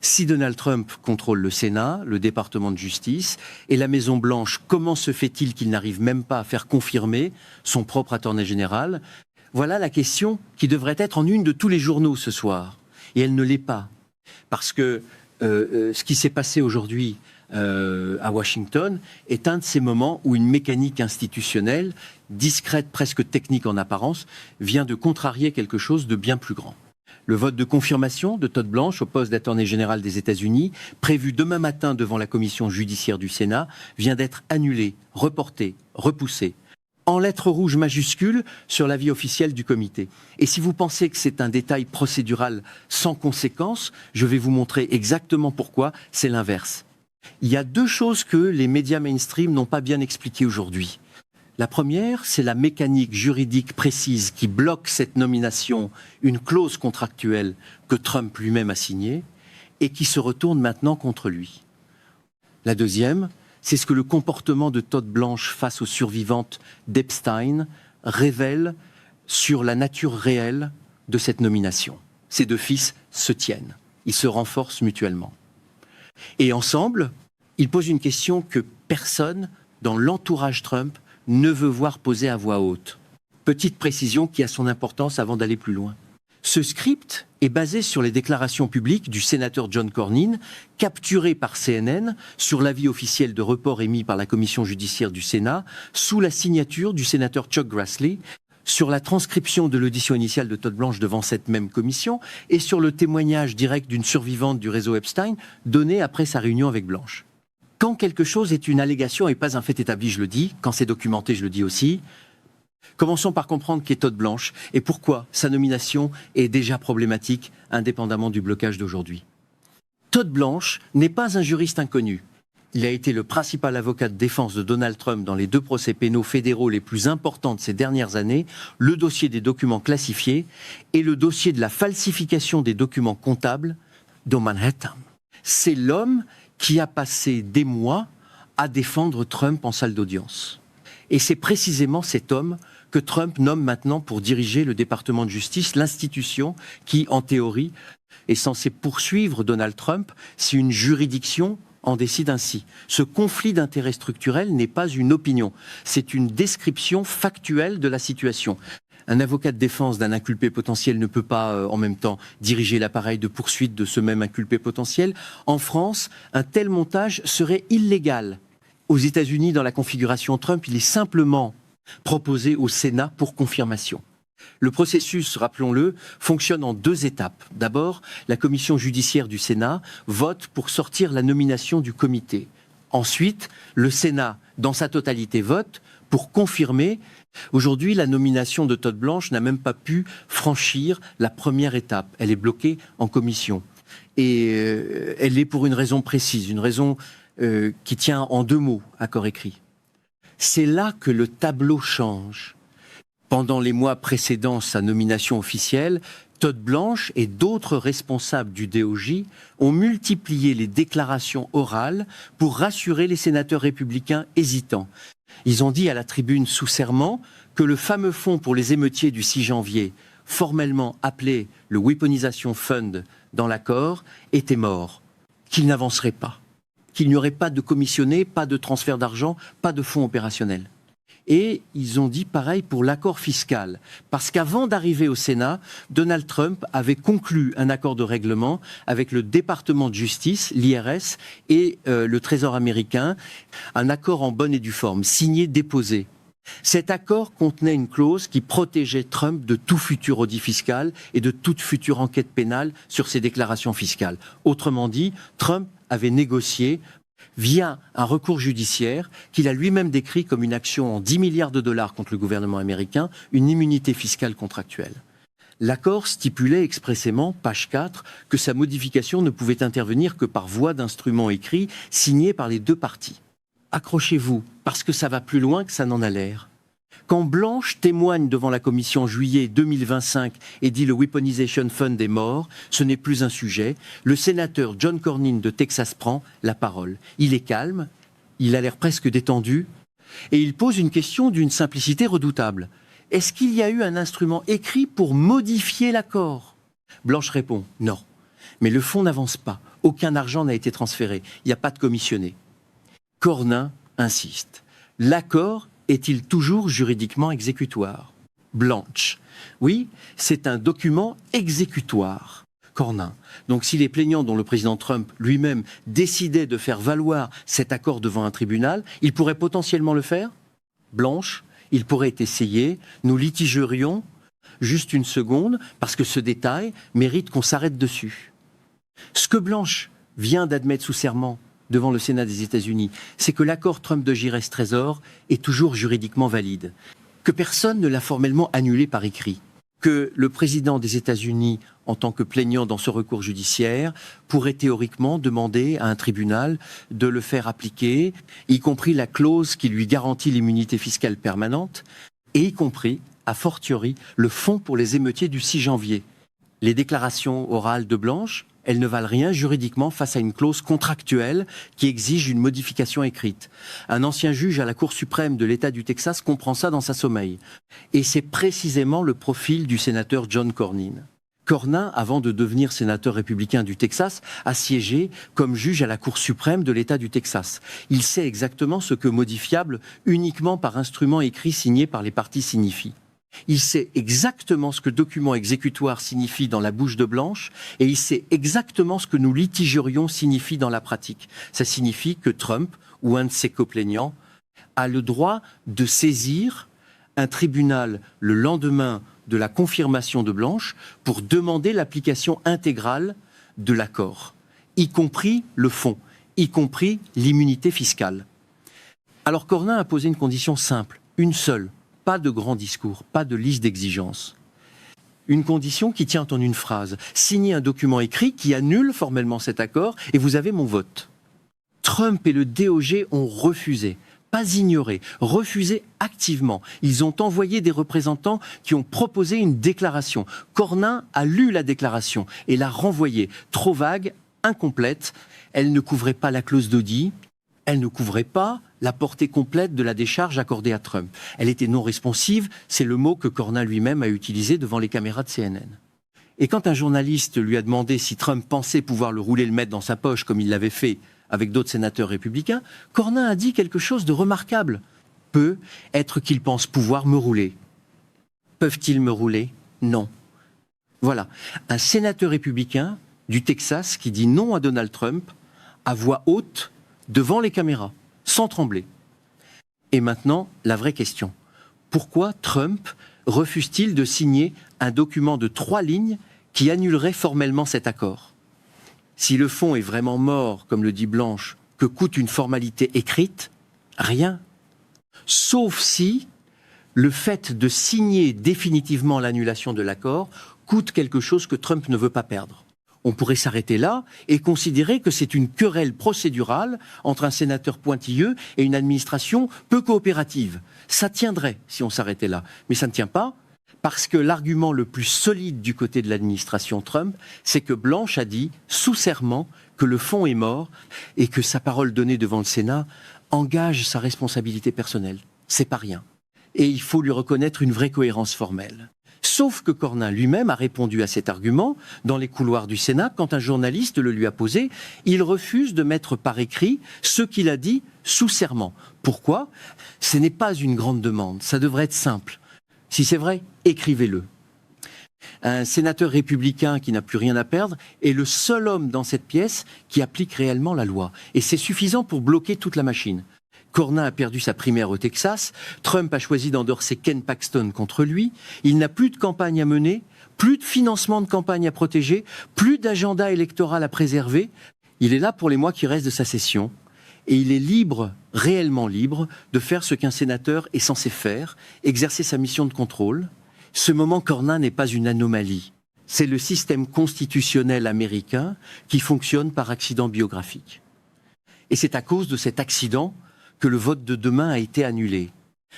Si Donald Trump contrôle le Sénat, le département de justice et la Maison-Blanche, comment se fait-il qu'il n'arrive même pas à faire confirmer son propre attorney général? Voilà la question qui devrait être en une de tous les journaux ce soir. Et elle ne l'est pas. Parce que ce qui s'est passé aujourd'hui à Washington est un de ces moments où une mécanique institutionnelle, discrète, presque technique en apparence, vient de contrarier quelque chose de bien plus grand. Le vote de confirmation de Todd Blanche au poste d'attorney général des États-Unis, prévu demain matin devant la commission judiciaire du Sénat, vient d'être annulé, reporté, repoussé, en lettres rouges majuscules sur l'avis officiel du comité. Et si vous pensez que c'est un détail procédural sans conséquence, je vais vous montrer exactement pourquoi c'est l'inverse. Il y a deux choses que les médias mainstream n'ont pas bien expliquées aujourd'hui. La première, c'est la mécanique juridique précise qui bloque cette nomination, une clause contractuelle que Trump lui-même a signée et qui se retourne maintenant contre lui. La deuxième, c'est ce que le comportement de Todd Blanche face aux survivantes d'Epstein révèle sur la nature réelle de cette nomination. Ces deux fils se tiennent, ils se renforcent mutuellement. Et ensemble, ils posent une question que personne dans l'entourage Trump ne veut voir poser à voix haute. Petite précision qui a son importance avant d'aller plus loin. Ce script est basé sur les déclarations publiques du sénateur John Cornyn, capturé par CNN sur l'avis officiel de report émis par la commission judiciaire du Sénat, sous la signature du sénateur Chuck Grassley, sur la transcription de l'audition initiale de Todd Blanche devant cette même commission et sur le témoignage direct d'une survivante du réseau Epstein donné après sa réunion avec Blanche. Quand quelque chose est une allégation et pas un fait établi, je le dis. Quand c'est documenté, je le dis aussi. Commençons par comprendre qui est Todd Blanche et pourquoi sa nomination est déjà problématique, indépendamment du blocage d'aujourd'hui. Todd Blanche n'est pas un juriste inconnu. Il a été le principal avocat de défense de Donald Trump dans les deux procès pénaux fédéraux les plus importants de ces dernières années, le dossier des documents classifiés et le dossier de la falsification des documents comptables dans Manhattan. C'est l'homme qui a passé des mois à défendre Trump en salle d'audience. Et c'est précisément cet homme que Trump nomme maintenant pour diriger le département de justice, l'institution qui, en théorie, est censée poursuivre Donald Trump si une juridiction en décide ainsi. Ce conflit d'intérêts structurels n'est pas une opinion, c'est une description factuelle de la situation. Un avocat de défense d'un inculpé potentiel ne peut pas en même temps diriger l'appareil de poursuite de ce même inculpé potentiel. En France, un tel montage serait illégal. Aux États-Unis, dans la configuration Trump, il est simplement proposé au Sénat pour confirmation. Le processus, rappelons-le, fonctionne en deux étapes. D'abord, la commission judiciaire du Sénat vote pour sortir la nomination du comité. Ensuite, le Sénat, dans sa totalité, vote pour confirmer. Aujourd'hui, la nomination de Todd Blanche n'a même pas pu franchir la première étape. Elle est bloquée en commission. Et elle est pour une raison précise, une raison qui tient en deux mots, accord écrit. C'est là que le tableau change. Pendant les mois précédant sa nomination officielle, Todd Blanche et d'autres responsables du DOJ ont multiplié les déclarations orales pour rassurer les sénateurs républicains hésitants. Ils ont dit à la tribune sous serment que le fameux fonds pour les émeutiers du 6 janvier, formellement appelé le Weaponization Fund dans l'accord, était mort, qu'il n'avancerait pas, qu'il n'y aurait pas de commissionné, pas de transfert d'argent, pas de fonds opérationnels. Et ils ont dit pareil pour l'accord fiscal, parce qu'avant d'arriver au Sénat, Donald Trump avait conclu un accord de règlement avec le département de justice, l'IRS, et le Trésor américain, un accord en bonne et due forme, signé, déposé. Cet accord contenait une clause qui protégeait Trump de tout futur audit fiscal et de toute future enquête pénale sur ses déclarations fiscales. Autrement dit, Trump avait négocié via un recours judiciaire qu'il a lui-même décrit comme une action en 10 milliards de dollars contre le gouvernement américain, une immunité fiscale contractuelle. L'accord stipulait expressément, page 4, que sa modification ne pouvait intervenir que par voie d'instrument écrit signé par les deux parties. Accrochez-vous, parce que ça va plus loin que ça n'en a l'air. Quand Blanche témoigne devant la commission en juillet 2025 et dit le Weaponization Fund est mort, ce n'est plus un sujet, le sénateur John Cornyn de Texas prend la parole. Il est calme, il a l'air presque détendu, et il pose une question d'une simplicité redoutable. Est-ce qu'il y a eu un instrument écrit pour modifier l'accord ? Blanche répond non. Mais le fond n'avance pas. Aucun argent n'a été transféré. Il n'y a pas de commissionné. Cornyn insiste. L'accord est-il toujours juridiquement exécutoire? Blanche. Oui, c'est un document exécutoire. Cornyn. Donc si les plaignants, dont le président Trump lui-même, décidaient de faire valoir cet accord devant un tribunal, ils pourraient potentiellement le faire? Blanche. Il pourrait essayer. Nous litigerions juste une seconde, parce que ce détail mérite qu'on s'arrête dessus. Ce que Blanche vient d'admettre sous serment devant le Sénat des États-Unis, c'est que l'accord Trump de Giresse-Trésor est toujours juridiquement valide, que personne ne l'a formellement annulé par écrit, que le président des États-Unis, en tant que plaignant dans ce recours judiciaire, pourrait théoriquement demander à un tribunal de le faire appliquer, y compris la clause qui lui garantit l'immunité fiscale permanente, et y compris, a fortiori, le fonds pour les émeutiers du 6 janvier. Les déclarations orales de Blanche, elles ne valent rien juridiquement face à une clause contractuelle qui exige une modification écrite. Un ancien juge à la Cour suprême de l'État du Texas comprend ça dans sa sommeil. Et c'est précisément le profil du sénateur John Cornyn. Cornyn, avant de devenir sénateur républicain du Texas, a siégé comme juge à la Cour suprême de l'État du Texas. Il sait exactement ce que modifiable uniquement par instrument écrit signé par les parties signifie. Il sait exactement ce que document exécutoire signifie dans la bouche de Blanche et il sait exactement ce que nous litigerions signifie dans la pratique. Ça signifie que Trump ou un de ses coplaignants a le droit de saisir un tribunal le lendemain de la confirmation de Blanche pour demander l'application intégrale de l'accord, y compris le fond, y compris l'immunité fiscale. Alors Cornyn a posé une condition simple, une seule. Pas de grand discours, pas de liste d'exigences. Une condition qui tient en une phrase. Signer un document écrit qui annule formellement cet accord et vous avez mon vote. Trump et le DOJ ont refusé, pas ignoré, refusé activement. Ils ont envoyé des représentants qui ont proposé une déclaration. Cornyn a lu la déclaration et l'a renvoyée. Trop vague, incomplète. Elle ne couvrait pas la clause d'audit. Elle ne couvrait pas la portée complète de la décharge accordée à Trump. Elle était non responsive, c'est le mot que Cornyn lui-même a utilisé devant les caméras de CNN. Et quand un journaliste lui a demandé si Trump pensait pouvoir le rouler le mettre dans sa poche comme il l'avait fait avec d'autres sénateurs républicains, Cornyn a dit quelque chose de remarquable. Peut être qu'ils pensent pouvoir me rouler. Peuvent-ils me rouler? Non. Voilà. Un sénateur républicain du Texas qui dit non à Donald Trump à voix haute devant les caméras, sans trembler. Et maintenant, la vraie question. Pourquoi Trump refuse-t-il de signer un document de 3 lignes qui annulerait formellement cet accord? Si le fond est vraiment mort, comme le dit Blanche, que coûte une formalité écrite? Rien. Sauf si le fait de signer définitivement l'annulation de l'accord coûte quelque chose que Trump ne veut pas perdre. On pourrait s'arrêter là et considérer que c'est une querelle procédurale entre un sénateur pointilleux et une administration peu coopérative. Ça tiendrait si on s'arrêtait là. Mais ça ne tient pas parce que l'argument le plus solide du côté de l'administration Trump, c'est que Blanche a dit sous serment que le fond est mort et que sa parole donnée devant le Sénat engage sa responsabilité personnelle. C'est pas rien. Et il faut lui reconnaître une vraie cohérence formelle. Sauf que Cornyn lui-même a répondu à cet argument dans les couloirs du Sénat quand un journaliste le lui a posé. Il refuse de mettre par écrit ce qu'il a dit sous serment. Pourquoi? Ce n'est pas une grande demande, ça devrait être simple. Si c'est vrai, écrivez-le. Un sénateur républicain qui n'a plus rien à perdre est le seul homme dans cette pièce qui applique réellement la loi. Et c'est suffisant pour bloquer toute la machine. Cornyn a perdu sa primaire au Texas, Trump a choisi d'endorser Ken Paxton contre lui, il n'a plus de campagne à mener, plus de financement de campagne à protéger, plus d'agenda électoral à préserver. Il est là pour les mois qui restent de sa session et il est libre, réellement libre, de faire ce qu'un sénateur est censé faire, exercer sa mission de contrôle. Ce moment Cornyn n'est pas une anomalie. C'est le système constitutionnel américain qui fonctionne par accident biographique. Et c'est à cause de cet accident que le vote de demain a été annulé.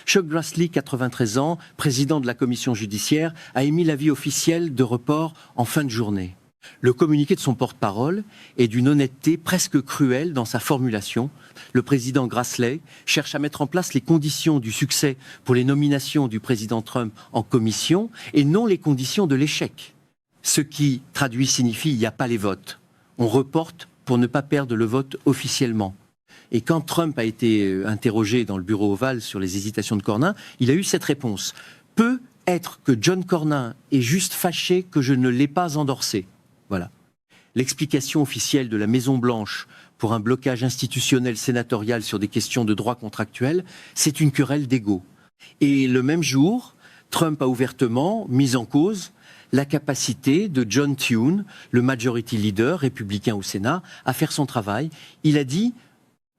Chuck Grassley, 93 ans, président de la commission judiciaire, a émis l'avis officiel de report en fin de journée. Le communiqué de son porte-parole est d'une honnêteté presque cruelle dans sa formulation. Le président Grassley cherche à mettre en place les conditions du succès pour les nominations du président Trump en commission et non les conditions de l'échec. Ce qui, traduit, signifie il n'y a pas les votes. On reporte pour ne pas perdre le vote officiellement. Et quand Trump a été interrogé dans le bureau ovale sur les hésitations de Cornyn, il a eu cette réponse. Peut être que John Cornyn est juste fâché que je ne l'ai pas endorsé. Voilà. L'explication officielle de la Maison-Blanche pour un blocage institutionnel sénatorial sur des questions de droit contractuel, c'est une querelle d'ego. Et le même jour, Trump a ouvertement mis en cause la capacité de John Thune, le majority leader républicain au Sénat, à faire son travail. Il a dit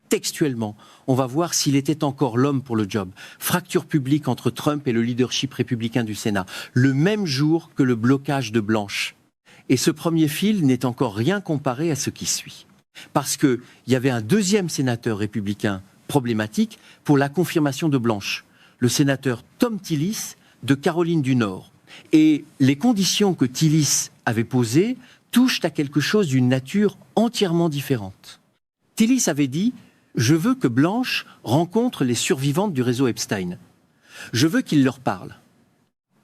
textuellement, on va voir s'il était encore l'homme pour le job. Fracture publique entre Trump et le leadership républicain du Sénat, le même jour que le blocage de Blanche. Et ce premier fil n'est encore rien comparé à ce qui suit. Parce qu'il y avait un deuxième sénateur républicain problématique pour la confirmation de Blanche, le sénateur Thom Tillis de Caroline du Nord. Et les conditions que Tillis avait posées touchent à quelque chose d'une nature entièrement différente. Tillis avait dit « Je veux que Blanche rencontre les survivantes du réseau Epstein. Je veux qu'il leur parle.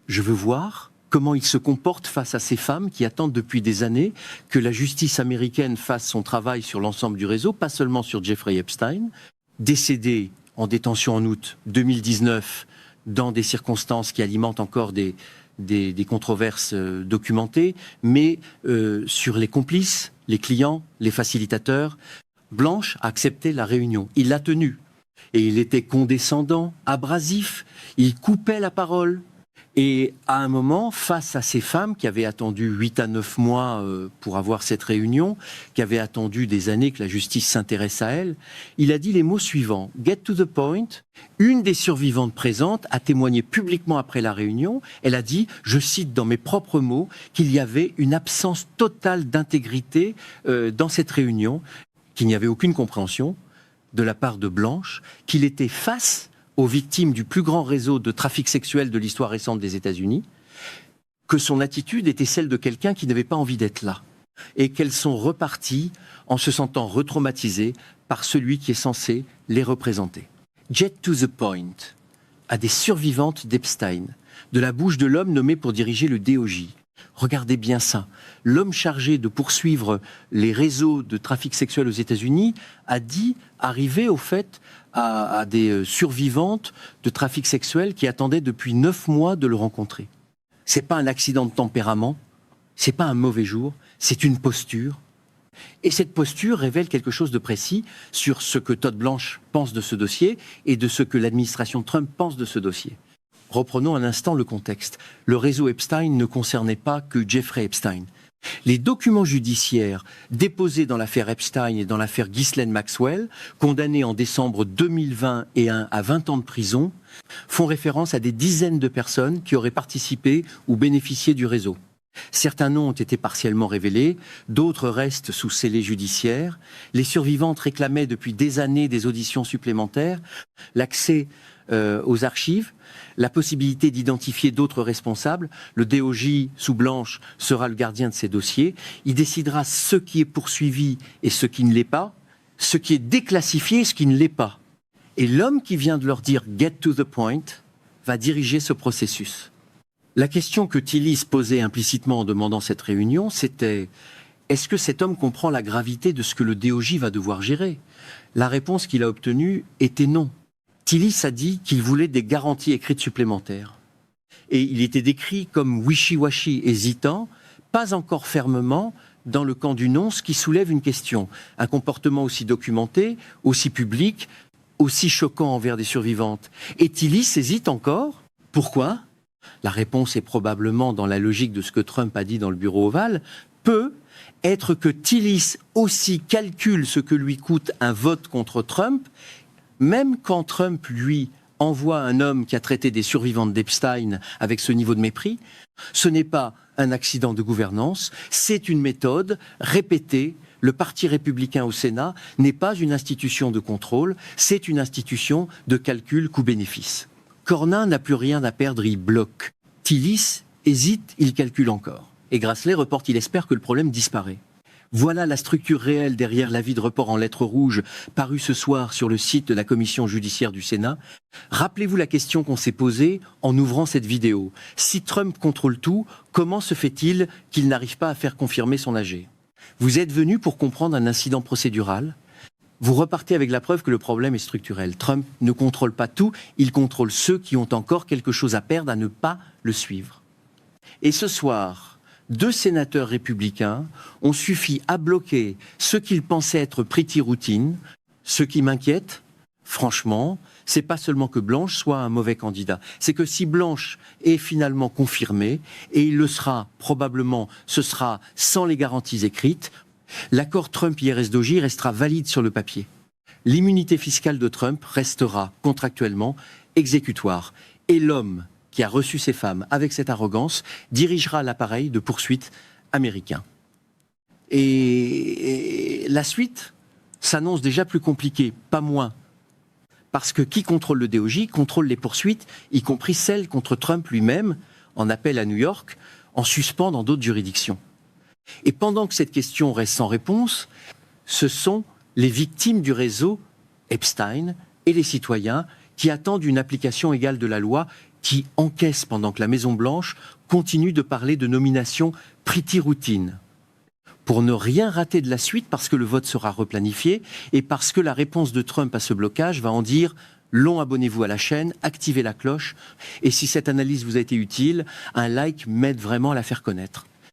Je veux voir comment il se comporte face à ces femmes qui attendent depuis des années que la justice américaine fasse son travail sur l'ensemble du réseau, pas seulement sur Jeffrey Epstein, décédé en détention en août 2019 dans des circonstances qui alimentent encore des controverses documentées, mais sur les complices, les clients, les facilitateurs. Blanche a accepté la réunion. Il l'a tenue. Et il était condescendant, abrasif, il coupait la parole. Et à un moment, face à ces femmes qui avaient attendu 8 à 9 mois pour avoir cette réunion, qui avaient attendu des années que la justice s'intéresse à elles, il a dit les mots suivants. Get to the point. Une des survivantes présentes a témoigné publiquement après la réunion. Elle a dit, je cite dans mes propres mots, qu'il y avait une absence totale d'intégrité dans cette réunion, qu'il n'y avait aucune compréhension de la part de Blanche, qu'il était face aux victimes du plus grand réseau de trafic sexuel de l'histoire récente des États-Unis, que son attitude était celle de quelqu'un qui n'avait pas envie d'être là, et qu'elles sont reparties en se sentant retraumatisées par celui qui est censé les représenter. Get to the point, à des survivantes d'Epstein, de la bouche de l'homme nommé pour diriger le DOJ. Regardez bien ça. L'homme chargé de poursuivre les réseaux de trafic sexuel aux États-Unis a dit arriver au fait à des survivantes de trafic sexuel qui attendaient depuis 9 mois de le rencontrer. C'est pas un accident de tempérament, c'est pas un mauvais jour, c'est une posture. Et cette posture révèle quelque chose de précis sur ce que Todd Blanche pense de ce dossier et de ce que l'administration Trump pense de ce dossier. Reprenons un instant le contexte. Le réseau Epstein ne concernait pas que Jeffrey Epstein. Les documents judiciaires déposés dans l'affaire Epstein et dans l'affaire Ghislaine Maxwell, condamnés en décembre 2021 à 20 ans de prison, font référence à des dizaines de personnes qui auraient participé ou bénéficié du réseau. Certains noms ont été partiellement révélés, d'autres restent sous scellé judiciaire. Les survivantes réclamaient depuis des années des auditions supplémentaires, l'accès aux archives, la possibilité d'identifier d'autres responsables. Le DOJ sous Blanche sera le gardien de ces dossiers. Il décidera ce qui est poursuivi et ce qui ne l'est pas, ce qui est déclassifié et ce qui ne l'est pas. Et l'homme qui vient de leur dire « get to the point » va diriger ce processus. La question que Tillis posait implicitement en demandant cette réunion, c'était « est-ce que cet homme comprend la gravité de ce que le DOJ va devoir gérer ?» La réponse qu'il a obtenue était non. Tillis a dit qu'il voulait des garanties écrites supplémentaires. Et il était décrit comme wishy-washy, hésitant, pas encore fermement dans le camp du non, ce qui soulève une question. Un comportement aussi documenté, aussi public, aussi choquant envers des survivantes. Et Tillis hésite encore. Pourquoi ? La réponse est probablement dans la logique de ce que Trump a dit dans le bureau ovale. Peut être que Tillis aussi calcule ce que lui coûte un vote contre Trump, même quand Trump, lui, envoie un homme qui a traité des survivantes d'Epstein avec ce niveau de mépris, ce n'est pas un accident de gouvernance, c'est une méthode répétée. Le Parti républicain au Sénat n'est pas une institution de contrôle, c'est une institution de calcul coût-bénéfice. Cornyn n'a plus rien à perdre, il bloque. Tillis hésite, il calcule encore. Et Grassley reporte, il espère que le problème disparaît. Voilà la structure réelle derrière l'avis de report en lettres rouges paru ce soir sur le site de la commission judiciaire du Sénat. Rappelez-vous la question qu'on s'est posée en ouvrant cette vidéo. Si Trump contrôle tout, comment se fait-il qu'il n'arrive pas à faire confirmer son AG ? Vous êtes venu pour comprendre un incident procédural. Vous repartez avec la preuve que le problème est structurel. Trump ne contrôle pas tout, il contrôle ceux qui ont encore quelque chose à perdre à ne pas le suivre. Et ce soir, 2 sénateurs républicains ont suffi à bloquer ce qu'ils pensaient être pretty routine. Ce qui m'inquiète, franchement, c'est pas seulement que Blanche soit un mauvais candidat, c'est que si Blanche est finalement confirmée, et il le sera probablement, ce sera sans les garanties écrites, l'accord Trump-IRSDOJ restera valide sur le papier. L'immunité fiscale de Trump restera contractuellement exécutoire. Et l'homme qui a reçu ces femmes avec cette arrogance dirigera l'appareil de poursuite américain. Et la suite s'annonce déjà plus compliquée, pas moins. Parce que qui contrôle le DOJ contrôle les poursuites, y compris celles contre Trump lui-même, en appel à New York, en suspens dans d'autres juridictions. Et pendant que cette question reste sans réponse, ce sont les victimes du réseau Epstein et les citoyens qui attendent une application égale de la loi, qui encaissent pendant que la Maison-Blanche continue de parler de nomination pretty routine. Pour ne rien rater de la suite, parce que le vote sera replanifié et parce que la réponse de Trump à ce blocage va en dire long, abonnez-vous à la chaîne, activez la cloche. Et si cette analyse vous a été utile, un like m'aide vraiment à la faire connaître.